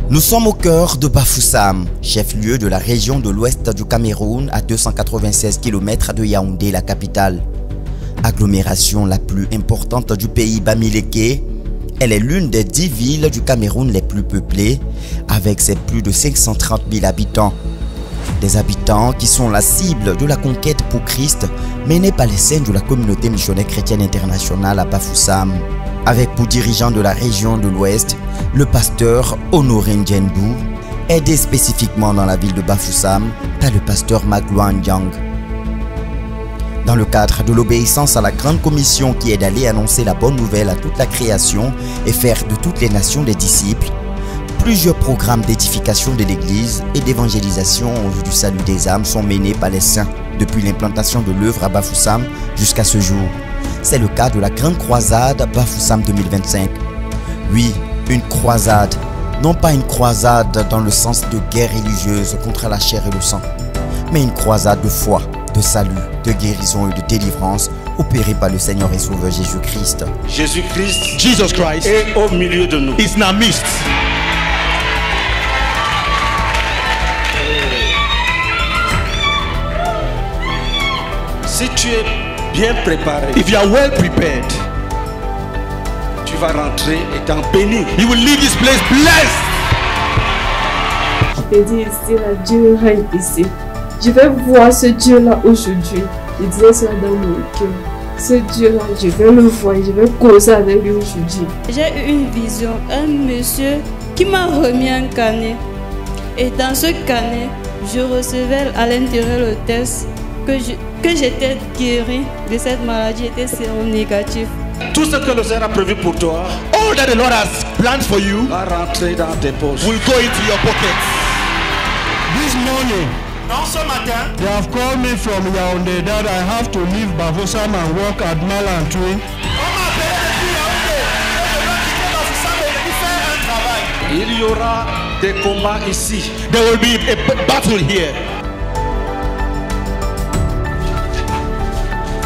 Nous sommes au cœur de Bafoussam, chef-lieu de la région de l'ouest du Cameroun à 296 km de Yaoundé, la capitale. Agglomération la plus importante du pays Bamileke, elle est l'une des 10 villes du Cameroun les plus peuplées, avec ses plus de 530 000 habitants. Des habitants qui sont la cible de la conquête pour Christ menée par les saints de la communauté missionnaire chrétienne internationale à Bafoussam, avec pour dirigeant de la région de l'Ouest, le pasteur Honoré Ndjendou, aidé spécifiquement dans la ville de Bafoussam par le pasteur Magloan Yang. Dans le cadre de l'obéissance à la grande commission qui est d'aller annoncer la bonne nouvelle à toute la création et faire de toutes les nations des disciples, plusieurs programmes d'édification de l'église et d'évangélisation en vue du salut des âmes sont menés par les saints depuis l'implantation de l'œuvre à Bafoussam jusqu'à ce jour. C'est le cas de la grande croisade Bafoussam 2025. Oui, une croisade, non pas une croisade dans le sens de guerre religieuse contre la chair et le sang, mais une croisade de foi, de salut, de guérison et de délivrance opérée par le Seigneur et Sauveur Jésus-Christ. Jésus-Christ Jesus Christ est au milieu de nous. is in our midst. Si tu es bien préparé, If you are well prepared, tu vas rentrer étant béni. you will leave this place blessed. Je peux dire ici, là, Dieu règne ici. Je vais voir ce Dieu-là aujourd'hui. Je disais cela dans mon cœur. Ce Dieu-là, je vais le voir, je vais causer avec lui aujourd'hui. J'ai eu une vision, un monsieur qui m'a remis un carnet. Et dans ce carnet, je recevais à l'intérieur le test que j'étais guérie de cette maladie, était séronégatif. Tout ce que le Seigneur a prévu pour toi All that the Lord has planned for you va rentrer dans tes poches. will go into your pockets. This morning, Non, ce matin, they have called me from Yaoundé that I have to leave Bafoussam and work at Malantui. on m'a appelé depuis Yaoundé. Je dois quitter Bafoussam et venir faire un travail. Il y aura des combats ici. There will be a battle here.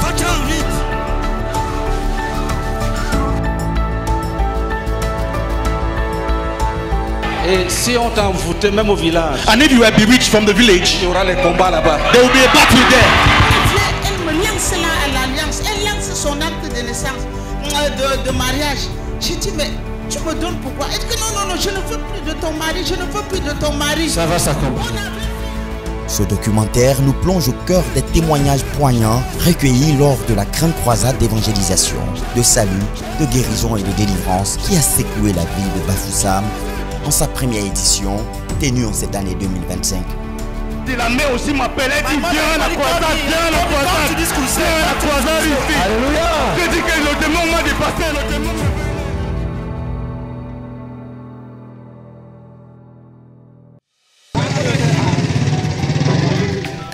Va-t'en vite. Et si on t'a envoûté même au village, And if you were bewitched from the village, il y aura les combats là-bas. there will be a battle there. Elle me lance là à l'alliance, elle lance son acte de naissance, de mariage. J'ai dit, mais tu me donnes pourquoi? Elle dit que non, je ne veux plus de ton mari, je ne veux plus de ton mari. Ça va s'accomplir. Ce documentaire nous plonge au cœur des témoignages poignants recueillis lors de la grande croisade d'évangélisation, de salut, de guérison et de délivrance qui a secoué la ville de Bafoussam en sa première édition, tenue en cette année 2025. La mère aussi m'appelle, elle dit viens la croisade, viens la croisade, viens la croisade ici. Alléluia. Je dis que le démon m'a dépassé, le démon.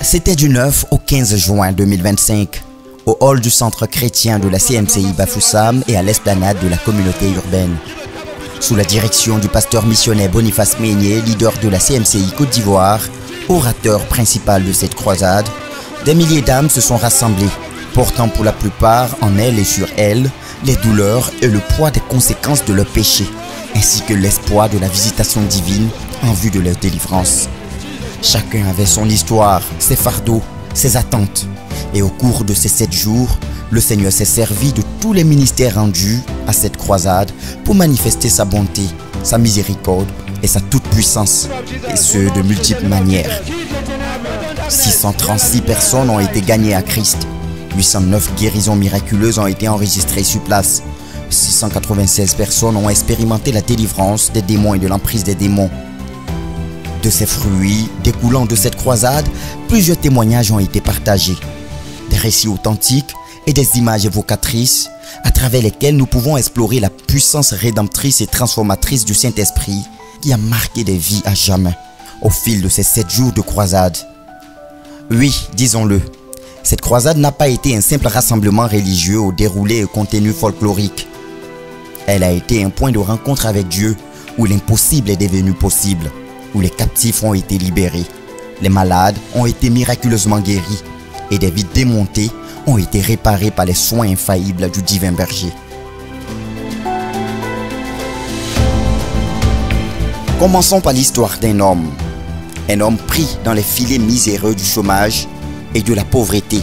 C'était du 9 au 15 juin 2025, au hall du centre chrétien de la CMCI Bafoussam et à l'esplanade de la communauté urbaine. Sous la direction du pasteur missionnaire Boniface Meigné, leader de la CMCI Côte d'Ivoire, orateur principal de cette croisade, des milliers d'âmes se sont rassemblées, portant pour la plupart en elles et sur elles les douleurs et le poids des conséquences de leurs péchés, ainsi que l'espoir de la visitation divine en vue de leur délivrance. Chacun avait son histoire, ses fardeaux, ses attentes. Et au cours de ces 7 jours, le Seigneur s'est servi de tous les ministères rendus à cette croisade pour manifester sa bonté, sa miséricorde et sa toute-puissance, et ce de multiples manières. 636 personnes ont été gagnées à Christ, 809 guérisons miraculeuses ont été enregistrées sur place, 696 personnes ont expérimenté la délivrance des démons et de l'emprise des démons. De ces fruits découlant de cette croisade, plusieurs témoignages ont été partagés. Des récits authentiques et des images évocatrices à travers lesquelles nous pouvons explorer la puissance rédemptrice et transformatrice du Saint-Esprit qui a marqué des vies à jamais au fil de ces 7 jours de croisade. Oui, disons-le, cette croisade n'a pas été un simple rassemblement religieux au déroulé et contenu folklorique. Elle a été un point de rencontre avec Dieu où l'impossible est devenu possible, où les captifs ont été libérés, les malades ont été miraculeusement guéris et des vies démontées ont été réparées par les soins infaillibles du divin berger. Commençons par l'histoire d'un homme. Un homme pris dans les filets miséreux du chômage et de la pauvreté,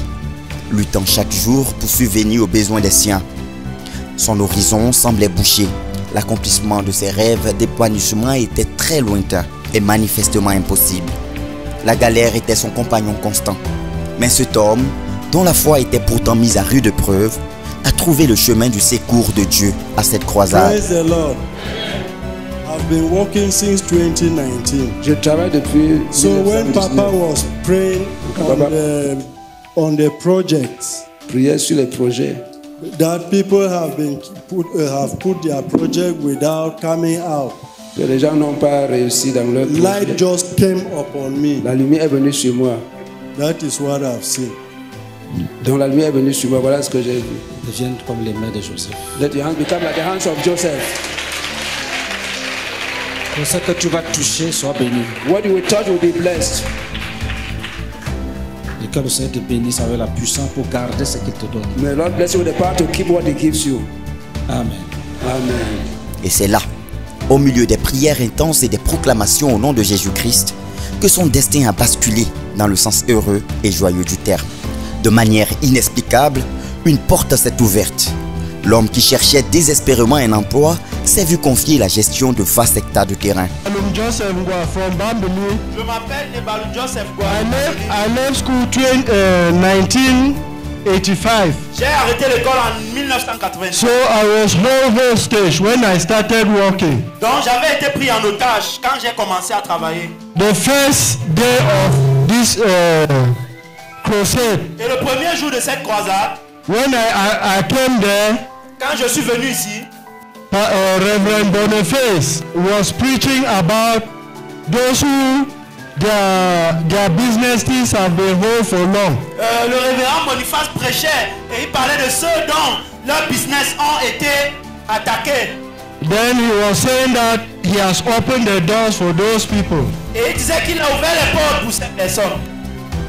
luttant chaque jour pour subvenir aux besoins des siens. Son horizon semblait bouché. L'accomplissement de ses rêves d'épanouissement était très lointain et manifestement impossible. La galère était son compagnon constant. Mais cet homme, dont la foi était pourtant mise à rude preuve, a trouvé le chemin du secours de Dieu à cette croisade. Praise the Lord. I've been working since 2019. Je travaille depuis. So when Papa was praying on the projects, priait sur les projets, that people have put their project without coming out. Que les gens n'ont pas réussi dans leur projet. Light just came upon me. La lumière est venue sur moi. That is what I've seen. Donc la lumière est venue sur moi. Voilà ce que j'ai vu. Deviennent comme les mains de Joseph. Let your hands become like the hands of Joseph. Pour ce que tu vas toucher, sois béni. What you will touch will be blessed. Et que le Seigneur te bénisse avec la puissance pour garder ce qu'il te donne. May Lord bless you with the power to keep what He gives you. Amen. Amen. Et c'est là, au milieu des prières intenses et des proclamations au nom de Jésus-Christ, que son destin a basculé dans le sens heureux et joyeux du terme. De manière inexplicable, une porte s'est ouverte. L'homme qui cherchait désespérément un emploi s'est vu confier la gestion de vastes hectares de terrain. Joseph from Bambili. Je m'appelle Nebalou Joseph. I left school 1985. J'ai arrêté l'école en 1985. So I was held hostage when I started working. Donc j'avais été pris en otage quand j'ai commencé à travailler. The first day of this crusade. Et le premier jour de cette croisade, when I came there, quand je suis venu ici, Reverend Boniface was preaching about those who their businesses have been hold for long. Le révérend Boniface prêchait et il parlait de ceux dont leurs business ont été attaqués. Then he was saying that he has opened the doors for those people. Et il disait qu'il a ouvert les portes pour ces personnes.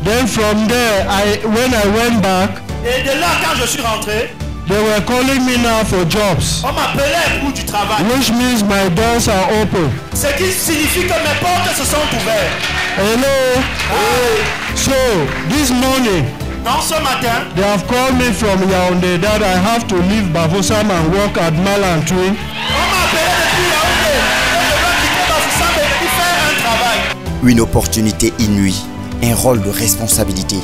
Then from there, when I went back, et de là quand je suis rentré, they were calling me now for jobs. On m'appelait pour du travail. Which means my doors are open. Ce qui signifie que mes portes se sont ouvertes. Hello. So this morning, donc ce matin, they have called me from Yaoundé that I have to leave Bafoussam and work at Malantui. On m'a appelé depuis Yaoundé. Je dois quitter Bafoussam et venir faire un travail. Une opportunité inouïe, un rôle de responsabilité,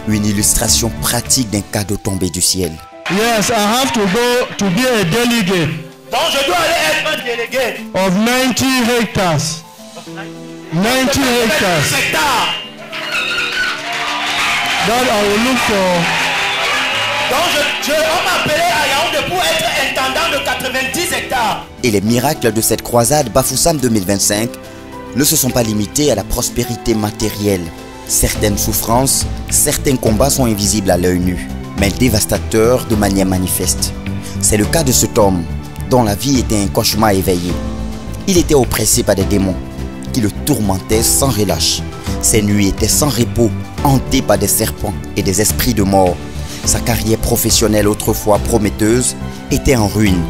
une illustration pratique d'un cadeau tombé du ciel. Yes, I have to go to be a delegate. Donc je dois aller être un délégué. Of 90 hectares. 90 hectares. That I will look for. Donc on m'a appelé à Yaoundé pour être intendant de 90 hectares. Et les miracles de cette croisade Bafoussam 2025 ne se sont pas limités à la prospérité matérielle. Certaines souffrances, certains combats sont invisibles à l'œil nu, mais dévastateurs de manière manifeste. C'est le cas de cet homme, dont la vie était un cauchemar éveillé. Il était oppressé par des démons, qui le tourmentaient sans relâche. Ses nuits étaient sans repos, hantées par des serpents et des esprits de mort. Sa carrière professionnelle autrefois prometteuse était en ruine,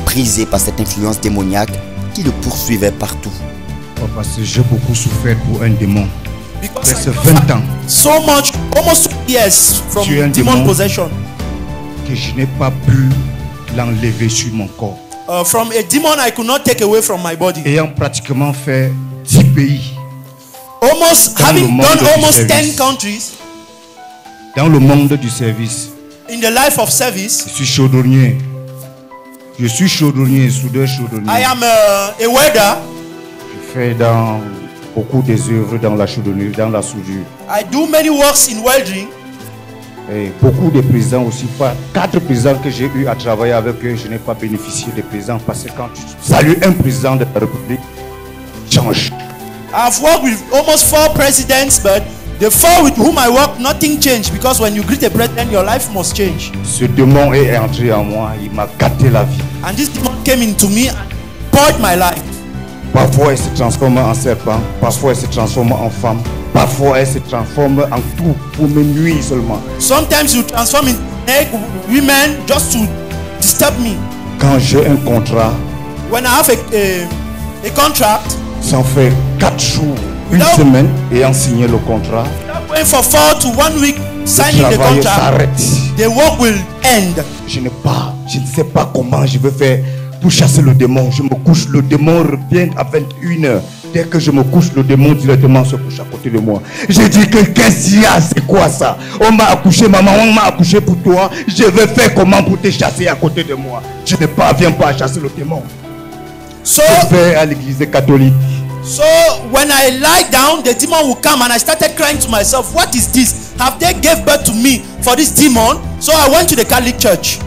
brisée par cette influence démoniaque qui le poursuivait partout. Parce que j'ai beaucoup souffert pour un démon. Presque 20 ans. So much, almost 2 years from demon possession. Que je n'ai pas pu l'enlever sur mon corps. From a demon I could not take away from my body. Ayant pratiquement fait 10 pays. Almost having done almost 10 countries. Dans le monde du service. In the life of service. Je suis chaudronnier. Je suis chaudronnier, soudeur chaudronnier. I am a welder. Je fais dans beaucoup des œuvres dans la chaudronnerie, dans la soudure. I do many works in welding. Et beaucoup de présidents aussi, pas 4 présidents que j'ai eu à travailler avec eux, je n'ai pas bénéficié des présidents parce que quand tu salues un président de la République, change. I've worked with almost 4 presidents, but the 4 with whom I work, nothing changed because when you greet a president, your life must change. Ce démon est entré en moi, il m'a gâté la vie. And this demon came into me and spoiled my life. Parfois, elle se transforme en serpent, parfois, elle se transforme en femme, parfois, elle se transforme en tout pour me nuire seulement. Sometimes you transform in women just to disturb me. Quand j'ai un contrat, when I have a contract, Ça fait 4 jours, une semaine, ayant signé le contrat. Going for 4 to 1 week, signing Le the travail contract. s'arrête. The work will end. Je ne sais pas comment je vais faire pour chasser le démon. Je me couche, le démon revient à 21h. Dès que je me couche, le démon directement se couche à côté de moi. J'ai dit que qu'est-ce qu'il y a? C'est quoi ça? On m'a accouché, maman, on m'a accouché pour toi. Je vais faire comment pour te chasser à côté de moi? Je ne parviens pas à chasser le démon. So, je vais à l'église catholique. So when I lie down, the demon will come, and I started crying to myself, what is this? Have they gave birth to me for this demon? So I went to the Catholic church.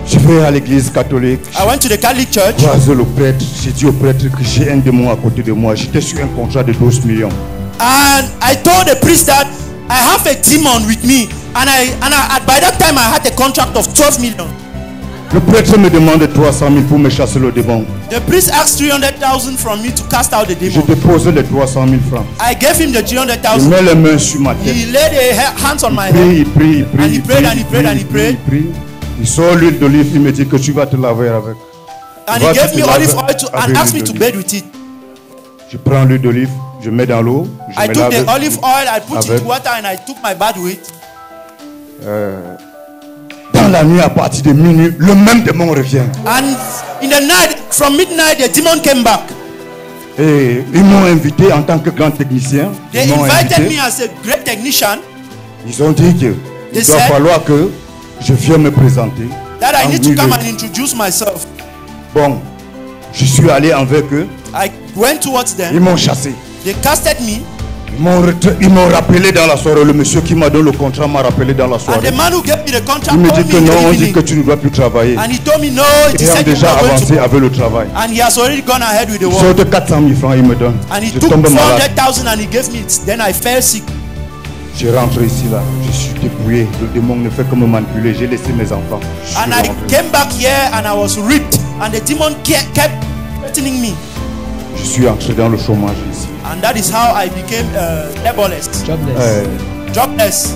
Je vais à l'église catholique. I went to the Catholic church. Croise le prêtre. J'ai dit au prêtre que j'ai un démon à côté de moi. J'étais sur un contrat de 12 millions. And I told the priest that I have a demon with me, and by that time I had a contract of 12 million. Le prêtre me demande 300 000 pour me chasser le démon. The priest asked 300,000 from me to cast out the demon. Je dépose les 300 000 francs. I gave him the 300,000. Il met les mains sur ma tête. He laid hands on my head. Il prie, and he prayed, and he prayed, and he prayed. Il sort l'huile d'olive, il me dit que tu vas te laver avec. And he gave me olive oil and asked me to bathe with it. Je prends l'huile d'olive, je mets dans l'eau. I took the olive oil, I put it in water, and I took my bath with. Dans la nuit, à partir de minuit, le même démon revient. And in the night, from midnight, the demon came back. Et ils m'ont invité en tant que grand technicien. They invited me as a great technician. Ils ont dit que il doit falloir que je vienne me présenter. That I need to come and introduce myself. Bon, je suis allé avec eux. I went towards them. Ils m'ont chassé. They casted me. Ils m'ont rappelé dans la soirée. Le monsieur qui m'a donné le contrat m'a rappelé dans la soirée. And the man who gave me the contract il me dit told que me non, in the on dit evening. que tu ne dois plus travailler. And he told me no, it Ils is ont said you déjà are going avancé to avec le travail. And he has already gone ahead with the Il work. sort de 400 000 francs, il me donne. And he Je took tombe malade. 400,000 and he gave me it. Then I fell sick. Je rentre ici là, je suis débrouillé. Le démon ne fait que me manipuler. J'ai laissé mes enfants. And I came back here and I was ripped. And the demon kept threatening me. Je suis entré dans le chômage ici. And that is how I became jobless. Jobless.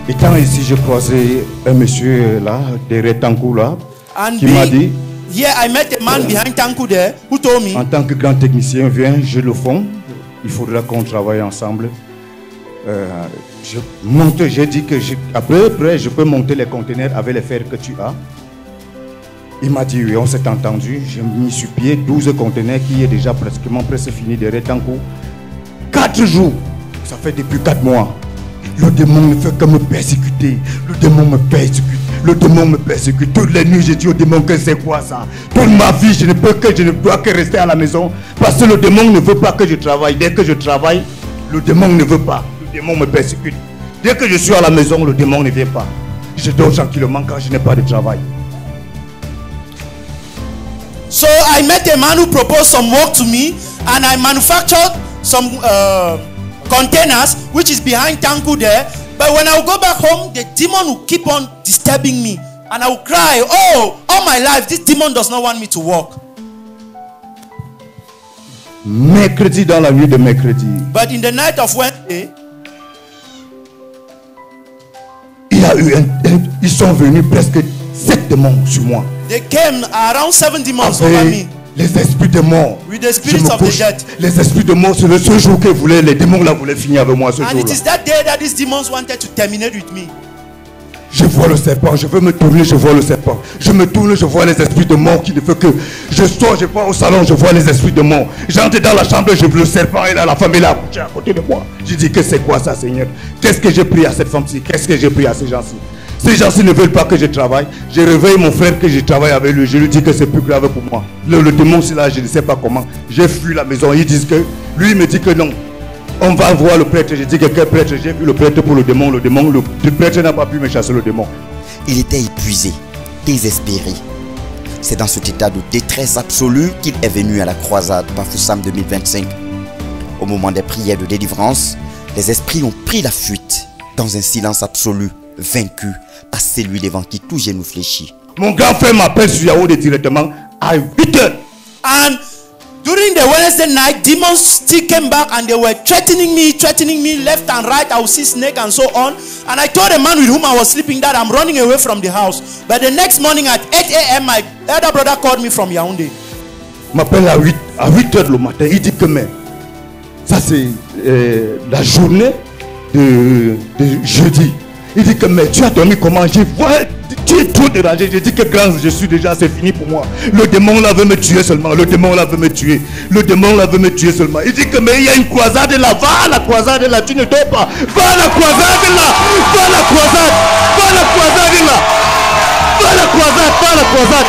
Étant ici, j'ai croisé un monsieur là, derrière Tankou là, qui m'a dit. Yeah, I met a man behind Tankou there who told me. En tant que grand technicien, viens, j'ai le fond. Il faudra qu'on travaille ensemble. J'ai dit que après, je peux monter les conteneurs avec les fers que tu as. Il m'a dit oui, on s'est entendu. J'ai mis sur pied 12 conteneurs qui est déjà presque fini derrière Tankou. 4 jours, ça fait depuis 4 mois. Le démon ne fait que me persécuter. Le démon me persécute. Le démon me persécute. Toutes les nuits, j'ai dit au démon que c'est quoi ça? Toute ma vie, je ne dois que rester à la maison. Parce que le démon ne veut pas que je travaille. Dès que je travaille, le démon ne veut pas. Le démon me persécute. Dès que je suis à la maison, le démon ne vient pas. Je dors tranquillement quand je n'ai pas de travail. So I met a man who proposed some work to me, and I manufactured some containers, which is behind Tanku there. But when I will go back home, the demon will keep on disturbing me, and I will cry, oh, all my life, this demon does not want me to work. Mercredi, dans la nuit de mercredi, But in the night of Wednesday, ils sont venus presque 7 démons sur moi. they came around 7 demons over me. Les esprits de mort. With the spirits of the dead. Les esprits de mort, c'est le seul jour que les démons là voulaient finir avec moi ce And jour-là. it is that day that these demons wanted to terminate with me. Je vois le serpent, je veux me tourner, je vois le serpent. Je me tourne, je vois les esprits de mort qui ne font que... Je sors, je vois au salon, je vois les esprits de mort. J'entre dans la chambre, je vois le serpent et là, la femme est là, à côté de moi. Je dis que c'est quoi ça, Seigneur? Qu'est-ce que j'ai pris à cette femme-ci? Qu'est-ce que j'ai pris à ces gens-ci? Ces gens-ci ne veulent pas que je travaille. Je réveille mon frère que je travaille avec lui. Je lui dis que c'est plus grave pour moi. Le démon, c'est là, je ne sais pas comment. J'ai fui la maison. Ils disent que... Lui, il me dit que non. On va voir le prêtre. Je dis que quel prêtre? J'ai vu le prêtre pour le démon. Le prêtre n'a pas pu me chasser le démon. Il était épuisé, désespéré. C'est dans cet état de détresse absolue qu'il est venu à la croisade Bafoussam 2025. Au moment des prières de délivrance, les esprits ont pris la fuite dans un silence absolu, vaincu par celui devant qui tout genou fléchit. Mon grand frère m'appelle sur Yaoundé directement à 8h. And during the Wednesday night, demons still came back and they were threatening me left and right. I would see snake and so on. And I told the man with whom I was sleeping that I'm running away from the house. But the next morning at 8 a.m., my elder brother called me from Yaoundé. m'appelle à 8h le matin. Il dit que mais ça c'est la journée de jeudi. Il dit que mais tu as dormi comment? Je vois, tu es trop dérangé. Je dis que grâce, je suis déjà, c'est fini pour moi. Le démon là veut me tuer seulement. Le démon là veut me tuer. Le démon là veut me tuer seulement. Il dit que mais il y a une croisade là. Va à la croisade là. Tu ne dors pas. Va à la croisade là. Va à la croisade. Va à la croisade là. Va à la croisade. Va à la croisade.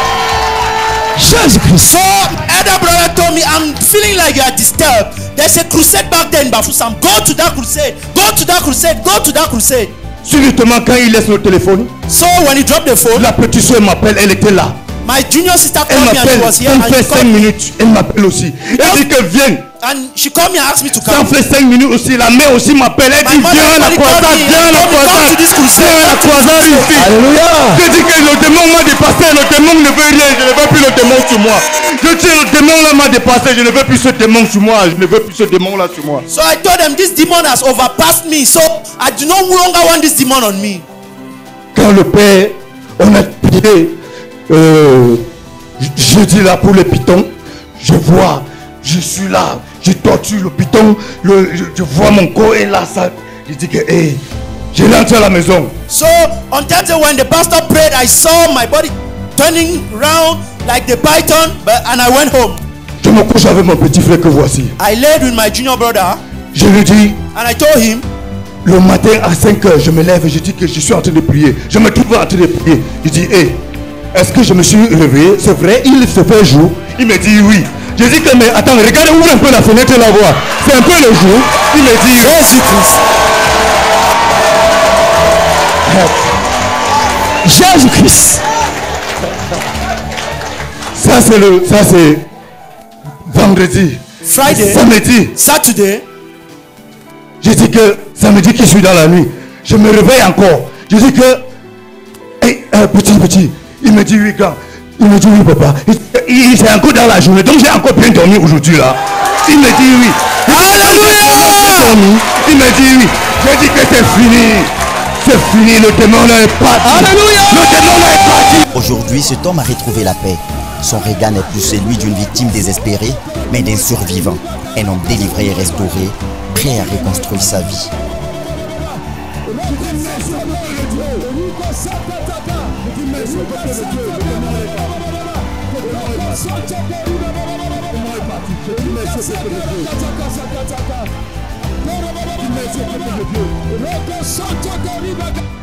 Jesus. So, elder brother told me, I'm feeling like you are disturbed. There's a crusade back there in Bafoussam. Go to that crusade. Go to that crusade. Go to that crusade. Subitement, quand il laisse le téléphone, so when he dropped the phone, la petite soeur m'appelle, elle était là. My junior sister called me and she was here. Ça fait 5 minutes, elle m'appelle aussi. Elle dit que viens. And she called me and asked me to come. Ça fait 5 minutes aussi, la mère aussi m'appelle. Elle dit viens à la croisade, viens à la croisade. Viens à la croisade ici. Alléluia. Je dis que le démon m'a dépassé, le démon ne veut rien, je ne veux plus le démon sur moi. Je dis le démon là m'a dépassé, je ne veux plus ce démon sur moi, je ne veux plus ce démon là sur moi. So I told them this demon has overpassed me, so I do no longer want this demon on me. Quand le père, on a prié, je dis là pour le python, je vois, je suis là, je torture le python, je vois mon corps est là, ça, je dis que hey, je rentre à la maison. So on Thursday when the pastor prayed, I saw my body turning round like the python, and I went home. Je me couche avec mon petit frère que voici. I laid with my junior brother. Je lui dis, and I told him, le matin à 5 h, je me lève et je dis que je suis en train de prier. Je me trouve en train de prier. Je dis, hey, est-ce que je me suis réveillé? C'est vrai, il se fait jour. Il me dit oui. Je dis que mais attends, regarde, ouvre un peu la fenêtre là voir. C'est un peu le jour. Il me dit Jésus-Christ. Jésus-Christ. Ça c'est vendredi. Friday. Samedi. Saturday. Je dis que samedi qui suis dans la nuit. Je me réveille encore. Je dis que hey, petit. Il me dit oui grand. Il me dit oui papa. Il est encore dans la journée. Donc j'ai encore bien dormi aujourd'hui là. Il me dit oui. Alléluia. Il me dit oui. J'ai dit que c'est fini. C'est fini. Le démon là est parti. Alléluia. Le démon là est parti. Aujourd'hui, cet homme a retrouvé la paix. Son regard n'est plus celui d'une victime désespérée, mais d'un survivant. Un homme délivré et restauré, prêt à reconstruire sa vie.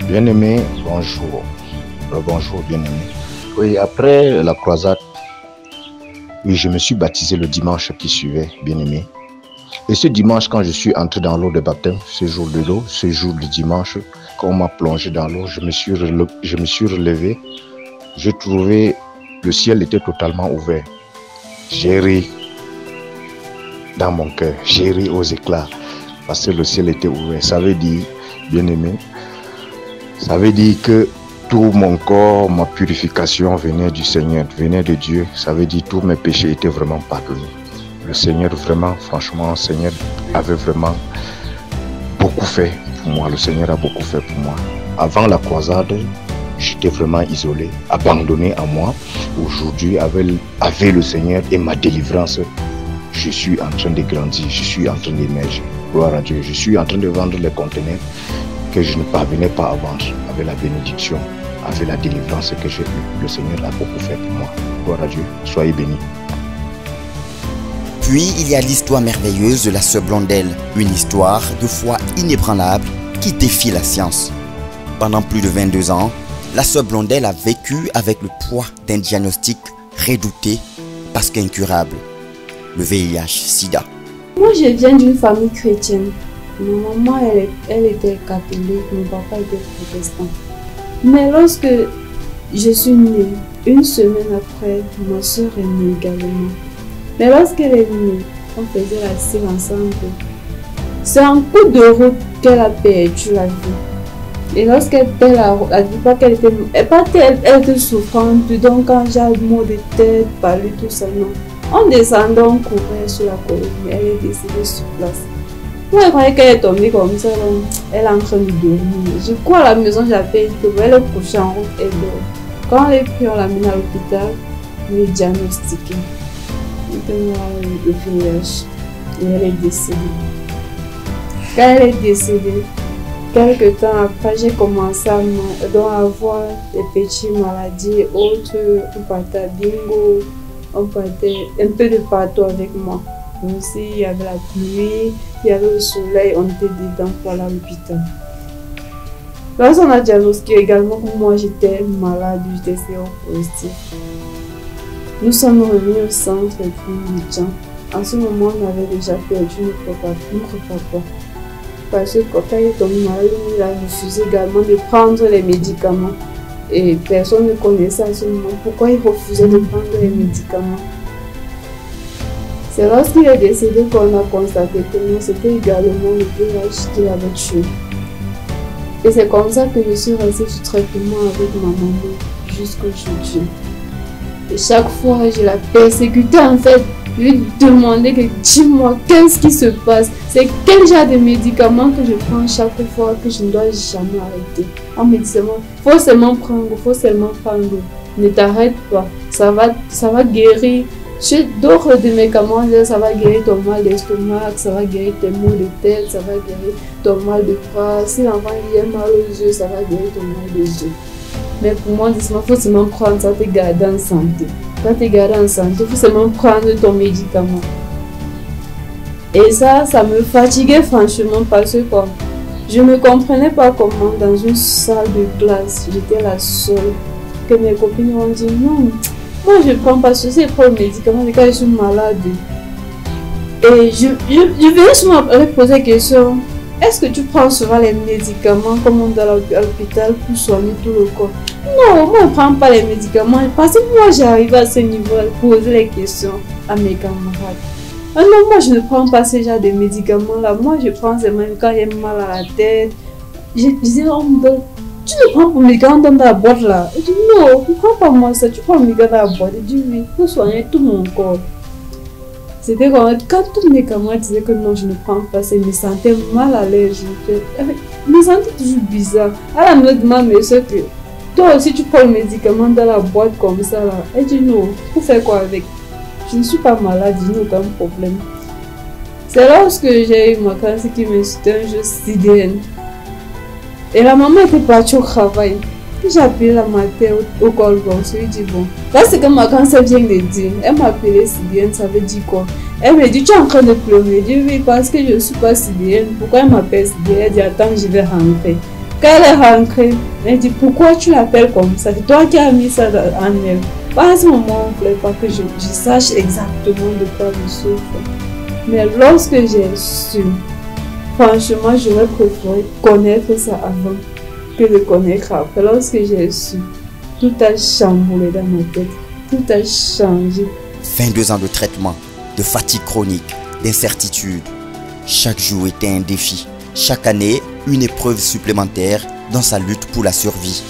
Bien-aimé, bonjour. Bonjour, bien-aimé. Oui, après la croisade, oui, je me suis baptisé le dimanche qui suivait, bien-aimé. Et ce dimanche, quand je suis entré dans l'eau de baptême, ce jour de l'eau, ce jour du dimanche, quand on m'a plongé dans l'eau, je me suis relevé. Je trouvais le ciel était totalement ouvert. J'ai ri dans mon cœur, j'ai ri aux éclats parce que le ciel était ouvert. Ça veut dire, bien-aimé, ça veut dire que tout mon corps, ma purification venait du Seigneur, venait de Dieu. Ça veut dire que tous mes péchés étaient vraiment pardonnés. Le Seigneur vraiment, franchement, le Seigneur avait vraiment beaucoup fait pour moi. Le Seigneur a beaucoup fait pour moi. Avant la croisade, j'étais vraiment isolé, abandonné à moi. Aujourd'hui, avec le Seigneur et ma délivrance, je suis en train de grandir, je suis en train d'émerger. Gloire à Dieu. Je suis en train de vendre les conteneurs que je ne parvenais pas à vendre. Avec la bénédiction, avec la délivrance que j'ai eue, le Seigneur a beaucoup fait pour moi. Gloire à Dieu. Soyez bénis. Puis il y a l'histoire merveilleuse de la sœur Blondel, une histoire de foi inébranlable qui défie la science. Pendant plus de 22 ans, la sœur Blondel a vécu avec le poids d'un diagnostic redouté parce qu'incurable, le VIH/SIDA. Moi, je viens d'une famille chrétienne. Ma maman, elle était catholique, mon papa était protestant. Mais lorsque je suis née, une semaine après, ma soeur est née également. Mais lorsqu'elle est née, on faisait la cire ensemble. C'est un coup de route qu'elle a perdu la vie. Et lorsqu'elle perd la vie, pas qu'elle était souffrante, donc quand j'ai maux de tête, palu, tout ça, non. En descendant, on courait sur la colline, elle est décédée sur place. Moi, je croyais qu'elle est tombée comme ça, donc elle est en train de dormir. Je cours à la maison, j'appelle, elle est couchée en route, elle dort. Quand elle est prise, on l'amène à l'hôpital, on est diagnostiqué. le VIH et elle est décédée. Quand elle est décédée, quelques temps après, j'ai commencé à avoir des petites maladies autres. On partait à bingo, on partait un peu de partout avec moi. Donc s'il y avait la pluie, il y avait le soleil, on était dedans pour aller à l'hôpital. Lorsqu'on a diagnostiqué également que moi j'étais malade, j'étais séropositif. Nous sommes revenus au centre clinique. En ce moment, on avait déjà perdu notre papa. Parce que quand il est tombé malade, il a refusé également de prendre les médicaments. Et personne ne connaissait à ce moment pourquoi il refusait de prendre les médicaments. C'est lorsqu'il est décédé qu'on a constaté que c'était également le VIH qui l'avait tué. Et c'est comme ça que je suis restée sous traitement avec ma maman jusqu'à aujourd'hui. Et chaque fois, je la persécutais en fait. Je lui demandais que dis-moi qu'est-ce qui se passe. C'est quel genre de médicaments que je prends chaque fois que je ne dois jamais arrêter. En médicament, faut seulement prendre. Ne t'arrête pas. Ça va guérir. Chez d'autres de médicaments, ça va guérir ton mal d'estomac, ça va guérir tes maux de tête, ça va guérir ton mal de bras. Si l'enfant a mal aux yeux, ça va guérir ton mal des yeux. Mais pour moi, il faut seulement prendre ça, te garder en santé. Quand tu es gardé en santé, il faut seulement prendre ton médicament. Et ça me fatiguait franchement parce que je ne comprenais pas comment dans une salle de classe, j'étais la seule, que mes copines m'ont dit non. Moi, je ne prends pas ceci pour le médicament quand je suis malade. Et je venais souvent me poser la question, est-ce que tu prends souvent les médicaments comme on doit à l'hôpital pour soigner tout le corps? Non, moi je ne prends pas les médicaments parce que moi j'arrive à ce niveau à poser les questions à mes camarades. Ah non, moi je ne prends pas ce genre de médicaments là. Moi je prends seulement quand j'ai mal à la tête. Je disais, oh mon Dieu, tu ne prends pas le médicament dans la boîte là? Il dit non, ne prends pas moi ça, tu prends le médicament dans la boîte. Il dit oui, pour soigner tout mon corps. C'était comme quand tous mes camarades disaient que non, je ne prends pas, je me sentais mal à l'aise. Je me sentais toujours bizarre. Alors elle me demande, mais c'est que toi aussi tu prends le médicament dans la boîte comme ça là. Elle dit non, pour faire quoi avec? Je ne suis pas malade, je n'ai aucun problème. C'est lorsque j'ai eu ma classe qui m'insultait un jour CDN. Et la maman était partie au travail. J'ai appelé la matin au call box. Je lui ai dit bon. Là c'est que ma cancer vient de dire. Elle m'a appelé CDN, ça veut dire quoi? Elle me dit tu es en train de pleurer. Je dis oui parce que je ne suis pas CDN. Pourquoi elle m'appelle CDN? Elle dit attends je vais rentrer. Quand elle est rentrée, elle dit pourquoi tu l'appelles comme ça? C'est toi qui as mis ça en elle. À ce moment, il ne fallait pas que je sache exactement de quoi je souffre. Mais lorsque j'ai su, franchement, j'aurais préféré connaître ça avant que de connaître après. Lorsque j'ai su, tout a chamboulé dans ma tête. Tout a changé. 22 ans de traitement, de fatigue chronique, d'incertitude. Chaque jour était un défi. Chaque année, une épreuve supplémentaire dans sa lutte pour la survie.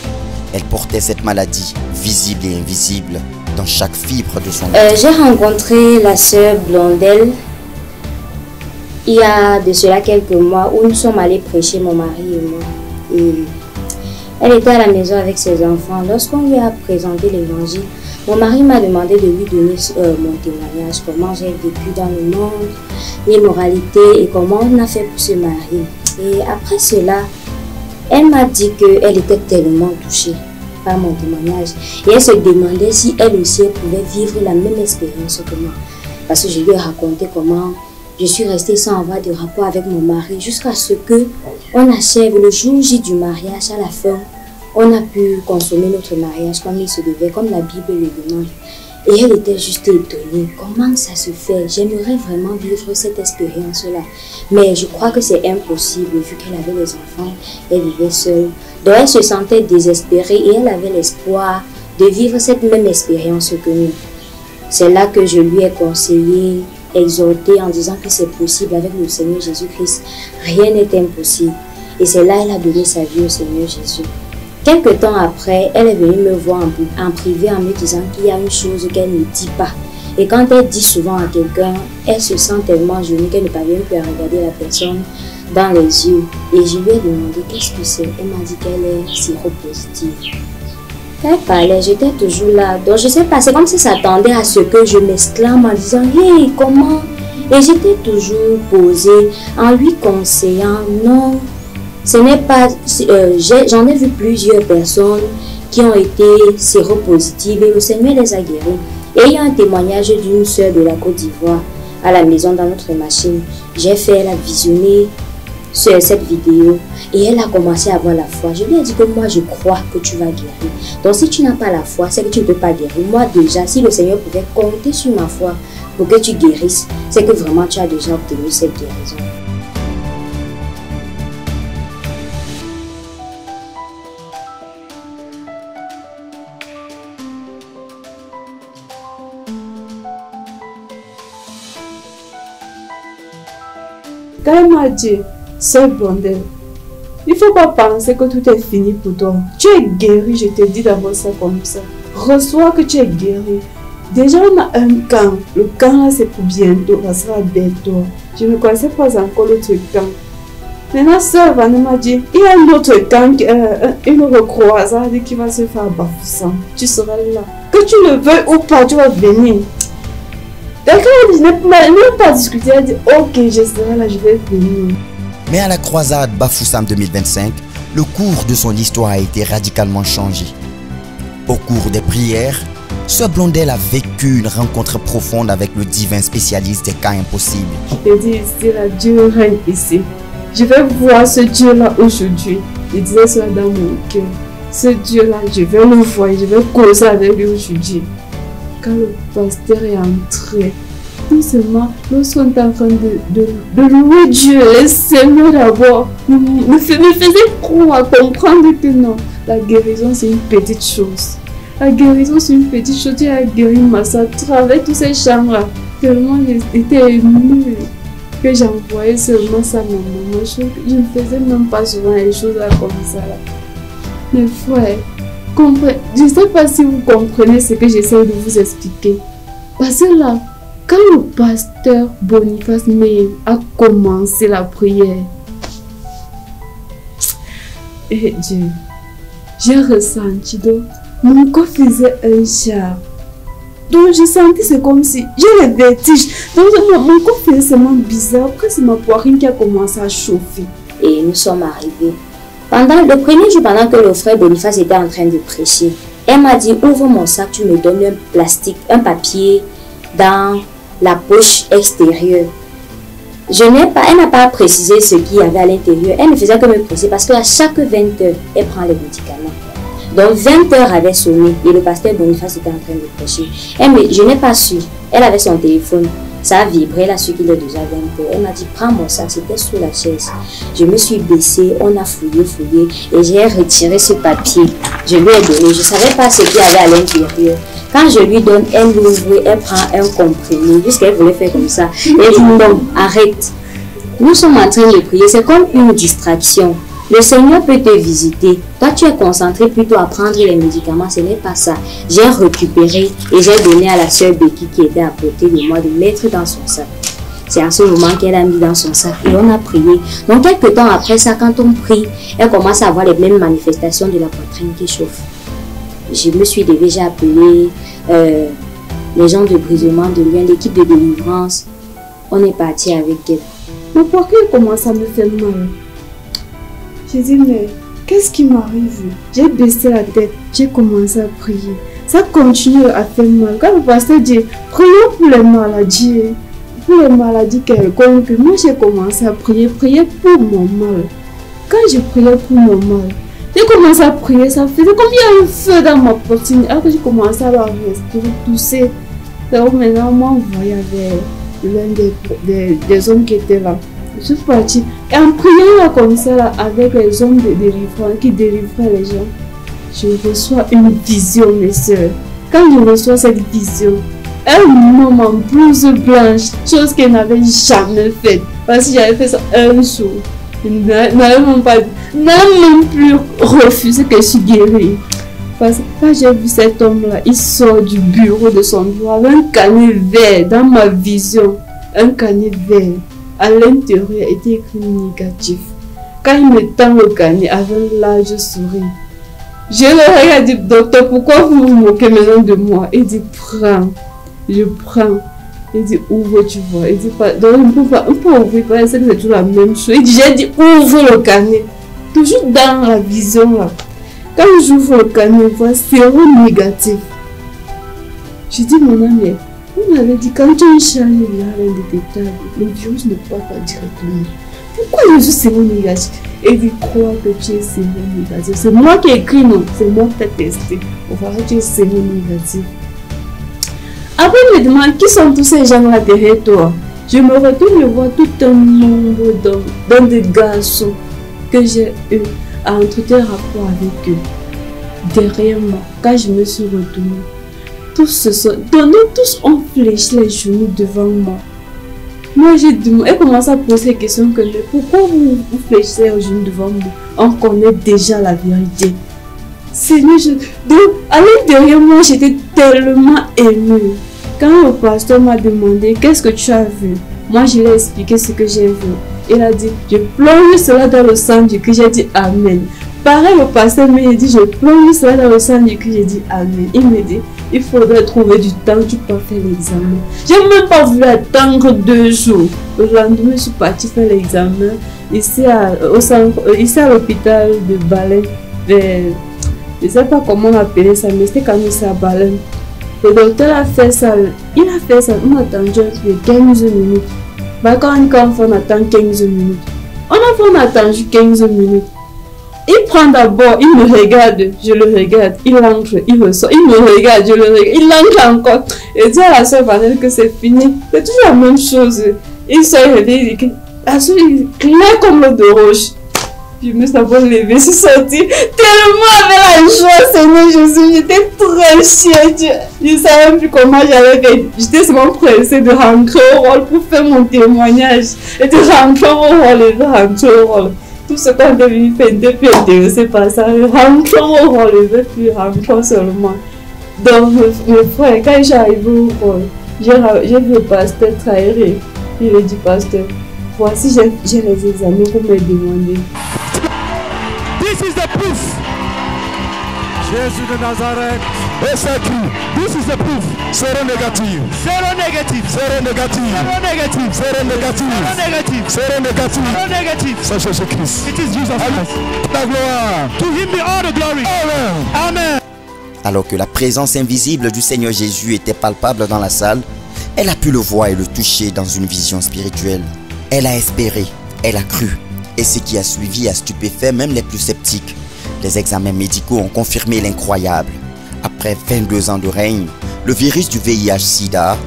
Elle portait cette maladie, visible et invisible, dans chaque fibre de son être. J'ai rencontré la sœur Blondel il y a de cela quelques mois où nous sommes allés prêcher, mon mari et moi. Et elle était à la maison avec ses enfants. Lorsqu'on lui a présenté l'évangile, mon mari m'a demandé de lui donner mon témoignage, comment j'ai vécu dans le monde, l'immoralité et comment on a fait pour se marier. Et après cela, elle m'a dit qu'elle était tellement touchée par mon témoignage et elle se demandait si elle aussi pouvait vivre la même expérience que moi. Parce que je lui ai raconté comment je suis restée sans avoir de rapport avec mon mari jusqu'à ce qu'on achève le jour J du mariage. À la fin, on a pu consommer notre mariage comme il se devait, comme la Bible le demande. Et elle était juste étonnée. Comment ça se fait? J'aimerais vraiment vivre cette expérience-là. Mais je crois que c'est impossible vu qu'elle avait les enfants, elle vivait seule. Donc elle se sentait désespérée et elle avait l'espoir de vivre cette même expérience que nous. C'est là que je lui ai conseillé, exhorté en disant que c'est possible avec le Seigneur Jésus-Christ. Rien n'est impossible. Et c'est là qu'elle a donné sa vie au Seigneur Jésus. Quelque temps après, elle est venue me voir en privé en me disant qu'il y a une chose qu'elle ne dit pas. Et quand elle dit souvent à quelqu'un, elle se sent tellement gênée qu'elle ne parvient plus à regarder la personne dans les yeux. Et je lui ai demandé qu'est-ce que c'est. Elle m'a dit qu'elle est séropositive. Quand elle parlait, j'étais toujours là. Donc je sais pas, c'est comme si ça s'attendait à ce que je m'exclame en disant « Hey, comment ?» Et j'étais toujours posée en lui conseillant « Non, ce n'est pas... J'en ai vu plusieurs personnes qui ont été séropositives et le Seigneur les a guéris. » Et il y a un témoignage d'une sœur de la Côte d'Ivoire à la maison dans notre machine. J'ai fait, elle a visionné cette vidéo et elle a commencé à avoir la foi. Je lui ai dit que moi je crois que tu vas guérir. Donc si tu n'as pas la foi, c'est que tu ne peux pas guérir. Moi déjà, si le Seigneur pouvait compter sur ma foi pour que tu guérisses, c'est que vraiment tu as déjà obtenu cette guérison. Quand elle m'a dit, sœur Blondel, il ne faut pas penser que tout est fini pour toi. Tu es guéri, je te dis d'abord ça comme ça. Reçois que tu es guéri. Déjà, on a un camp. Le camp là, c'est pour bientôt. Ça sera bientôt. Je ne connaissais pas encore l'autre camp. Maintenant, sœur Vanna m'a dit, il y a un autre camp, une autre croisade qui va se faire à Bafoussam. Tu seras là. Que tu le veuilles ou pas, tu vas venir. Quelqu'un n'a même pas discuté, elle a dit ok, je serai là, je vais venir. Mais à la croisade Bafoussam 2025, le cours de son histoire a été radicalement changé. Au cours des prières, Sœur Blondel a vécu une rencontre profonde avec le divin spécialiste des cas impossibles. Je dis ici, là, Dieu règne ici. Je vais voir ce Dieu-là aujourd'hui. Je disais cela dans mon cœur. Ce Dieu-là, je vais le voir, je vais causer avec lui aujourd'hui. Quand le pasteur est entré, tout seulement, lorsqu'on est en train de louer Dieu, laissez-moi d'abord, me faisait croire, comprendre que non, la guérison c'est une petite chose. La guérison c'est une petite chose, Dieu a guéri ma soeur à travers tous ces chambres-là. Tellement j'étais émue que j'envoyais seulement ça à ma maman. Je ne faisais même pas souvent les choses là, comme ça. Là. Mais frère, je ne sais pas si vous comprenez ce que j'essaie de vous expliquer. Parce que là, quand le pasteur Boniface Meyen a commencé la prière, et Dieu, j'ai ressenti, donc mon corps faisait un char. Donc j'ai senti, c'est comme si j'ai le vertige. Donc mon corps faisait seulement bizarre. Après c'est ma poitrine qui a commencé à chauffer. Et nous sommes arrivés. Pendant le premier jour, pendant que le frère Boniface était en train de prêcher, elle m'a dit, ouvre mon sac, tu me donnes un plastique, un papier dans la poche extérieure. Elle n'a pas précisé ce qu'il y avait à l'intérieur. Elle ne faisait que me presser parce qu'à chaque 20 heures, elle prend les médicaments. Donc 20 heures avait sonné et le pasteur Boniface était en train de prêcher. Je n'ai pas su. Elle avait son téléphone. Ça a vibré, elle a su qu'il est déjà 20 heures. Elle m'a dit, prends mon sac, c'était sous la chaise. Je me suis baissée, on a fouillé et j'ai retiré ce papier. Je lui ai donné, je ne savais pas ce qu'il y avait à l'intérieur. Quand je lui donne, elle l'ouvre, elle prend un comprimé, puisqu'elle voulait faire comme ça. Elle dit, non, arrête. Nous sommes en train de prier, c'est comme une distraction. Le Seigneur peut te visiter. Toi, tu es concentré plutôt à prendre les médicaments. Ce n'est pas ça. J'ai récupéré et j'ai donné à la sœur Becky qui était à côté de moi de mettre dans son sac. C'est à ce moment qu'elle a mis dans son sac et on a prié. Donc, quelques temps après ça, quand on prie, elle commence à avoir les mêmes manifestations de la poitrine qui chauffe. Je me suis levée, j'ai appelé les gens de brisement de Lyon, l'équipe de délivrance. On est parti avec elle. Mais pourquoi elle commence à me faire mal? J'ai dit, mais qu'est-ce qui m'arrive? J'ai baissé la tête, j'ai commencé à prier. Ça continue à faire mal. Quand le pasteur dit, prions pour les maladies quelconques, moi j'ai commencé à prier pour mon mal. Quand je priais pour mon mal, j'ai commencé à prier, ça faisait comme il y a un feu dans ma poitrine. Alors que j'ai commencé à respirer, tousser. Donc maintenant, moi, on voyait l'un des hommes qui étaient là. Je suis partie. Et en priant là, comme ça, là, avec les hommes de délivrance qui délivraient les gens, je reçois une vision, mes soeurs. Quand je reçois cette vision, un homme en blouse blanche, chose qu'elle n'avait jamais faite. Parce que j'avais fait ça un jour. Elle n'avait même plus refusé que je suis guérie. Parce que quand j'ai vu cet homme-là, il sort du bureau de son bureau avec un carnet vert dans ma vision. Un carnet vert. À l'intérieur était écrit négatif. Quand il me tend le carnet avec un large sourire, Je le regarde et dis, docteur, pourquoi vous vous moquez maintenant de moi? Il dit, prends. Je prends. Il dit, ouvre, tu vois. Il dit, pas, donc on peut ouvrir, parce que c'est toujours la même chose. Il dit, j'ai dit, ouvre le carnet. Toujours dans la vision là. Quand j'ouvre le carnet, je vois zéro négatif. Je dis, mon ami, on avait dit, quand tu as une charge virale indétectable, le virus ne part pas directement. Pourquoi je suis zéro négatif? Et il croit que tu es zéro négatif. C'est moi qui ai écrit, non, c'est moi qui ai testé. On va voir que tu es zéro négatif. Après, il me demande qui sont tous ces gens-là derrière toi. Je me retourne et vois tout un nombre d'hommes, dans des garçons que j'ai eu à entretenir rapport avec eux. Derrière moi, quand je me suis retournée, tous se sont donnés, tous ont fléchi les genoux devant moi. Moi, j'ai demandé, elle commence à poser des questions que, mais pourquoi vous fléchissez les genoux devant moi? On connaît déjà la vérité. Seigneur, donc, à l'intérieur, moi, j'étais tellement émue. Quand le pasteur m'a demandé, qu'est-ce que tu as vu? Moi, je lui ai expliqué ce que j'ai vu. Il a dit, je plonge cela dans le sang du Christ. J'ai dit Amen. Pareil, le pasteur m'a dit, je plonge cela dans le sang du Christ. J'ai dit Amen. Il me dit, il faudrait trouver du temps, tu peux faire l'examen. Je n'ai même pas voulu attendre 2 jours. Le lendemain, je suis partie faire l'examen ici à l'hôpital de Baleine. Je ne sais pas comment on appelait ça, mais c'était quand même ça à Baleine. Le docteur a fait ça, il a fait ça, on a attendu 15 minutes. Bah, quand on attend 15 minutes, on a attendu 15 minutes. Il prend d'abord, il me regarde, je le regarde, il entre, il ressort, il me regarde, je le regarde, il entre encore. Et dit à la soeur Vanelle que c'est fini. C'est toujours la même chose. Il sort, il dit que la soeur est claire comme l'eau de roche. Je me suis d'abord levée, je suis sortie tellement avec la joie, Seigneur Jésus. J'étais très chienne. Je ne savais plus comment j'allais faire. J'étais seulement pressée de rentrer au rôle pour faire mon témoignage. Et de rentrer au rôle, et de rentrer au rôle. Tout ce qu'on devait faire n'était plus intéressé par ça. Rentrer au rôle, je ne veux plus rentrer seulement. Donc, mes frères, quand j'arrive au rôle, j'ai vu le pasteur trahir. Il a dit, pasteur, voici, j'ai les examens pour me demander. This is the proof. Jésus de Nazareth. Et c'est tout. This is the proof. Zéro négatif. Zéro négatif. Zéro négatif. Zéro négatif. Zéro négatif. Zéro négatif. Zéro négatif. Zéro négatif. C'est Jésus-Christ. It is Jesus Christ. La gloire. To him be all the glory. Amen. Amen. Alors que la présence invisible du Seigneur Jésus était palpable dans la salle, elle a pu le voir et le toucher dans une vision spirituelle. Elle a espéré, elle a cru. Et ce qui a suivi a stupéfait même les plus sceptiques. Les examens médicaux ont confirmé l'incroyable. Après 22 ans de règne, le virus du VIH-Sida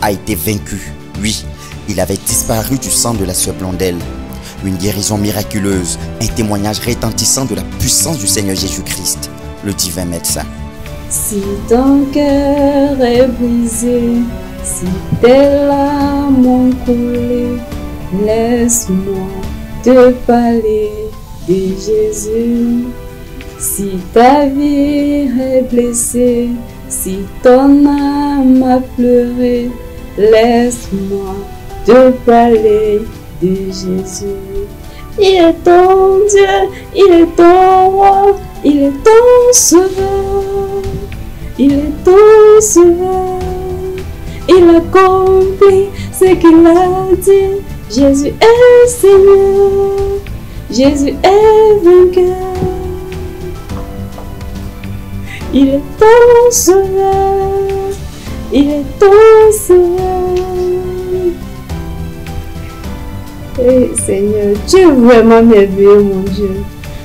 a été vaincu. Oui, il avait disparu du sang de la sœur Blondel. Une guérison miraculeuse, un témoignage retentissant de la puissance du Seigneur Jésus-Christ, le divin médecin. Si ton cœur est brisé, si tes larmes ont coulé, laisse-moi te parler de Jésus. Si ta vie est blessée, si ton âme a pleuré, laisse-moi te parler de Jésus. Il est ton Dieu, il est ton roi, il est ton sauveur, il est ton sauveur. Il accomplit ce qu'il a dit. Jésus est Seigneur, Jésus est vainqueur. Il est ton sauveur, il est ton sauveur. Et Seigneur, tu es vraiment merveilleux, mon Dieu.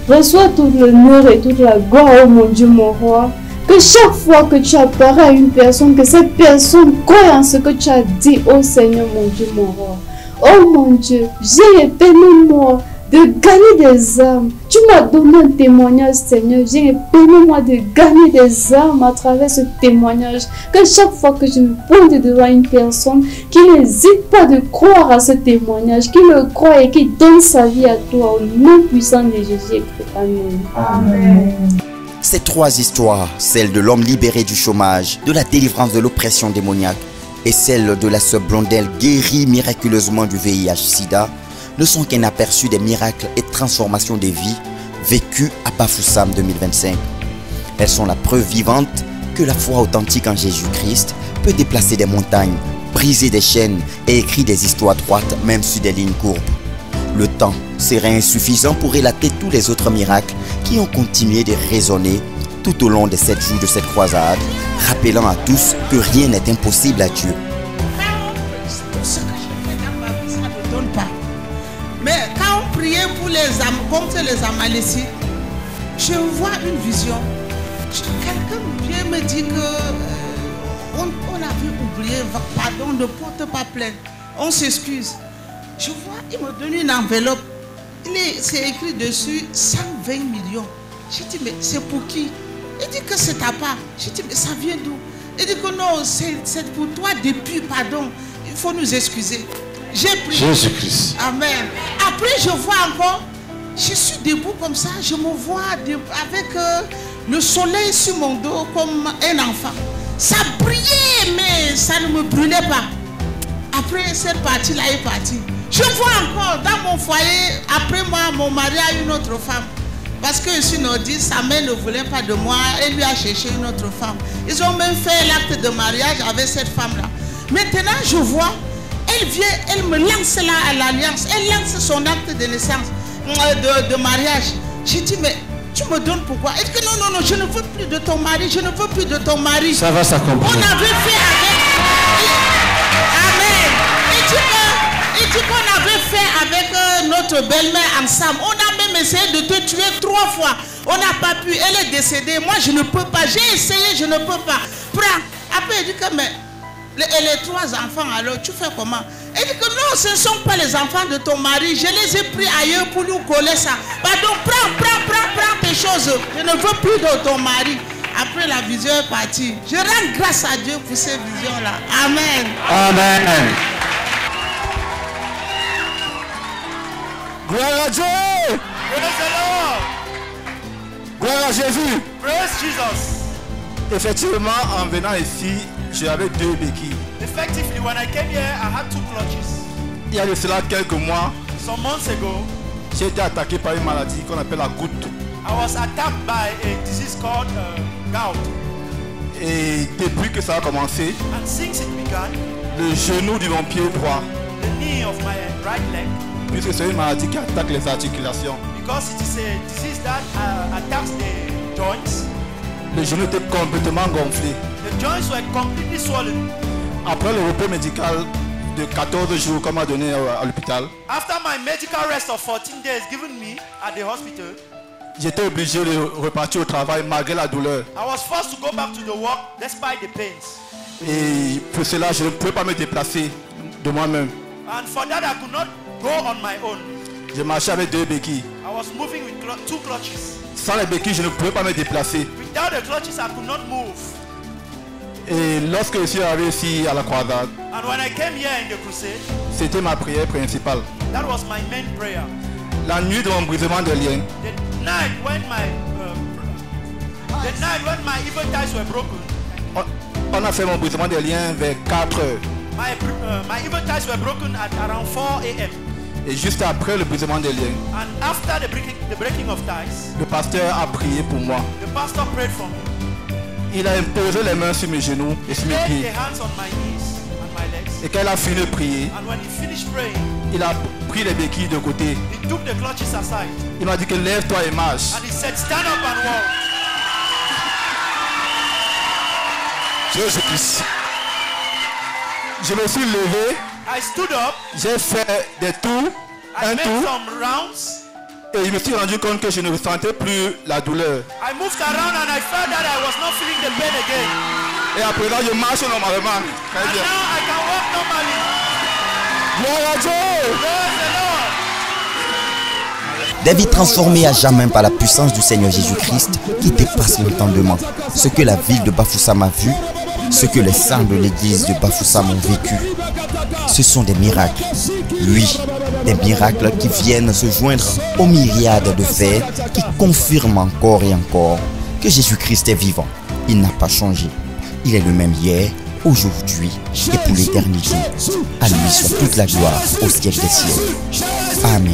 Reçois tout l'honneur et toute la gloire, oh mon Dieu, mon roi. Que chaque fois que tu apparais à une personne, que cette personne croit en ce que tu as dit, oh Seigneur, mon Dieu, mon roi. Oh mon Dieu, j'ai permis-moi de gagner des âmes. Tu m'as donné un témoignage, Seigneur. J'ai permis-moi de gagner des âmes à travers ce témoignage. Que chaque fois que je me pointe devant une personne, qui n'hésite pas de croire à ce témoignage, qui le croit et qui donne sa vie à toi, au nom puissant de Jésus. Amen. Amen. Ces 3 histoires, celle de l'homme libéré du chômage, de la délivrance de l'oppression démoniaque et celle de la sœur Blondel guérie miraculeusement du VIH-Sida, ne sont qu'un aperçu des miracles et transformations des vies vécues à Bafoussam 2025. Elles sont la preuve vivante que la foi authentique en Jésus-Christ peut déplacer des montagnes, briser des chaînes et écrire des histoires droites même sur des lignes courbes. Le temps serait insuffisant pour relater tous les autres miracles qui ont continué de résonner tout au long des 7 jours de cette croisade, rappelant à tous que rien n'est impossible à Dieu. Tout ce que je fais dans ma vie, ça ne donne pas. Mais quand on priait pour contre les Amalécites, je vois une vision. Quelqu'un vient me dire que on avait oublié, pardon, ne porte pas plainte, on s'excuse. Je vois, il me donne une enveloppe, c'est écrit dessus 120 millions. Je dis, mais c'est pour qui? Il dit que c'est ta part. Je dis, mais ça vient d'où? Il dit que non, c'est pour toi depuis, pardon, il faut nous excuser. J'ai prié. Jésus-Christ. Amen. Après, je vois encore, je suis debout comme ça, je me vois avec le soleil sur mon dos comme un enfant. Ça brillait, mais ça ne me brûlait pas. Après, cette partie-là est partie. Je vois encore dans mon foyer, après moi, mon mari a une autre femme. Parce que je suis nordiste, sa mère ne voulait pas de moi, elle lui a cherché une autre femme. Ils ont même fait l'acte de mariage avec cette femme-là. Maintenant, je vois, elle vient, elle me lance là à l'alliance, elle lance son acte de naissance, de mariage. J'ai dit, mais tu me donnes pourquoi? Elle dit que non, non, non, je ne veux plus de ton mari, je ne veux plus de ton mari. Ça va s'accomplir. On avait fait avec... Amen. Il dit qu'on avait fait avec notre belle-mère ensemble. On a même essayé de te tuer 3 fois. On n'a pas pu. Elle est décédée. Moi, je ne peux pas. J'ai essayé, je ne peux pas. Prends. Après, il dit que mais les 3 enfants, alors tu fais comment? Il dit que non, ce ne sont pas les enfants de ton mari. Je les ai pris ailleurs pour nous coller ça. Pardon, prends tes choses. Je ne veux plus de ton mari. Après, la vision est partie. Je rends grâce à Dieu pour ces visions-là. Amen. Amen. Gloire à Dieu. Praise the Lord. Gloire à Jésus. Praise Jesus. Effectivement, en venant ici, j'avais 2 béquilles. Effectively, when I came here, I had 2 clutches. Il y a de cela quelques mois, Some months ago, j'ai été attaqué par une maladie qu'on appelle la goutte. I was attacked by a disease called gout. Et depuis que ça a commencé, And since it began, le genou de mon pied droit, the knee of my right leg, puisque c'est une maladie qui attaque les articulations, because it is a disease that attacks the joints, le genou était complètement gonflé. the joints were completely swollen. Après le repos médical de 14 jours qu'on m'a donné à l'hôpital, After my medical rest of 14 days given me at the hospital, j'étais obligé de repartir au travail malgré la douleur. I was forced to go back to the work despite the pains. Et pour cela, je ne pouvais pas me déplacer de moi-même. And for that, I could not go on my own. Je marchais avec 2 béquilles. I was moving with 2 clutches. Sans les béquilles, je ne pouvais pas me déplacer. Without the clutches, I could not move. Et lorsque je suis arrivé ici à la croisade, And when I came here in the crusade, c'était ma prière principale. that was my main prayer. La nuit de mon brisement de liens, The night when my evil ties were broken, on a fait mon brisement de liens vers 4 heures. my evil ties were broken at around 4 a.m. Et juste après le brisement des liens, And after the breaking of ties, le pasteur a prié pour moi. the pastor prayed for me. Il a imposé les mains sur mes genoux et sur mes Laid pieds. the hands on my knees and my legs. Et quand il a fini de prier, And when he finished praying, il a pris les béquilles de côté. he took the clutches aside. Il m'a dit que lève-toi et marche. And he said, stand up and walk. Jésus-Christ. Je me suis levé, I stood up, j'ai fait des tours, I un made tour, some rounds. et je me suis rendu compte que je ne ressentais plus la douleur. I moved around and I felt that I was not feeling the pain again. Et à présent, je marche normalement. Très And bien. now I can walk normally. Gloire à Dieu. Praise the Lord. Des vies transformées à jamais par la puissance du Seigneur Jésus-Christ qui dépasse l'entendement. Ce que la ville de Bafoussam a vu, ce que les saints de l'église de Bafoussam ont vécu, ce sont des miracles. Oui, des miracles qui viennent se joindre aux myriades de faits qui confirment encore et encore que Jésus-Christ est vivant. Il n'a pas changé. Il est le même hier, aujourd'hui et pour l'éternité. À lui soit toute la gloire au ciel des cieux. Amen.